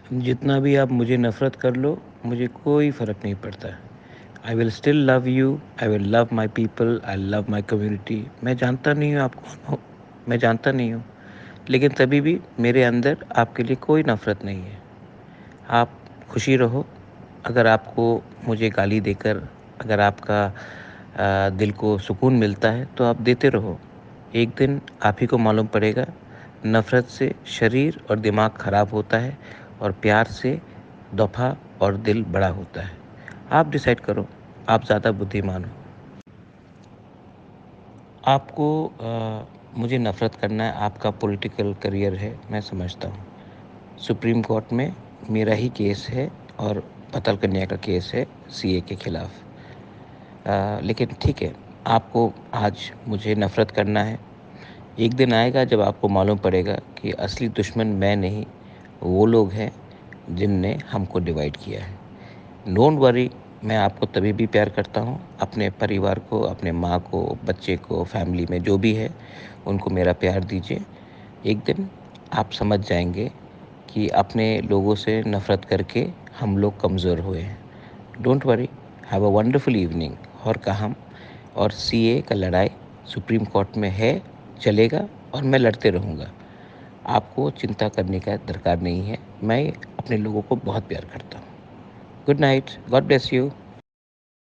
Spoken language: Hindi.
जितना भी आप मुझे नफ़रत कर लो, मुझे कोई फ़र्क नहीं पड़ता। I will still love you, I will love my people, I love my community. मैं जानता नहीं हूँ आप कौन हो, मैं जानता नहीं हूँ, लेकिन तभी भी मेरे अंदर आपके लिए कोई नफ़रत नहीं है। आप खुशी रहो। अगर आपको मुझे गाली देकर अगर आपका दिल को सुकून मिलता है तो आप देते रहो। एक दिन आप ही को मालूम पड़ेगा, नफ़रत से शरीर और दिमाग ख़राब होता है और प्यार से दफ़ा और दिल बड़ा होता है। आप डिसाइड करो, आप ज़्यादा बुद्धिमान हो। आपको मुझे नफ़रत करना है, आपका पॉलिटिकल करियर है, मैं समझता हूँ। सुप्रीम कोर्ट में मेरा ही केस है और पतल कन्या का केस है सीए के खिलाफ। लेकिन ठीक है, आपको आज मुझे नफ़रत करना है। एक दिन आएगा जब आपको मालूम पड़ेगा कि असली दुश्मन मैं नहीं, वो लोग हैं जिनने हमको डिवाइड किया है। डोंट वरी, मैं आपको तभी भी प्यार करता हूँ। अपने परिवार को, अपने माँ को, बच्चे को, फैमिली में जो भी है, उनको मेरा प्यार दीजिए। एक दिन आप समझ जाएंगे कि अपने लोगों से नफ़रत करके हम लोग कमज़ोर हुए हैं। Don't worry, have a wonderful evening. और कहा और सीए का लड़ाई सुप्रीम कोर्ट में है, चलेगा और मैं लड़ते रहूँगा। आपको चिंता करने का दरकार नहीं है। मैं अपने लोगों को बहुत प्यार करता हूँ। Good night, God bless you.